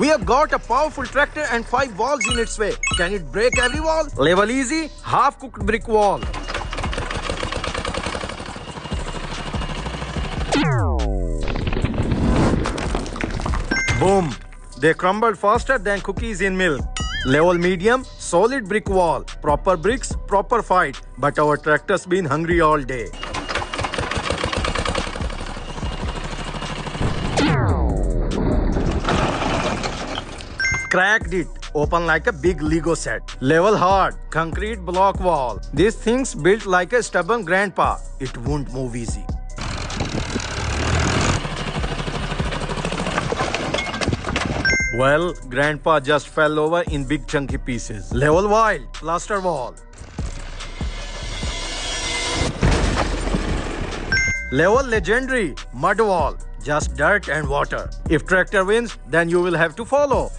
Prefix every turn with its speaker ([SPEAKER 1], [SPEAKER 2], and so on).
[SPEAKER 1] We have got a powerful tractor and 5 walls in its way. Can it break every wall? Level easy, half-cooked brick wall. Boom! They crumbled faster than cookies in milk. Level medium, solid brick wall. Proper bricks, proper fight. But our tractor's been hungry all day. Cracked it. Open like a big Lego set. Level hard. Concrete block wall. This thing's built like a stubborn grandpa. It won't move easy. Well, grandpa just fell over in big chunky pieces. Level wild. Plaster wall. Level legendary. Mud wall. Just dirt and water. If tractor wins, then you will have to follow.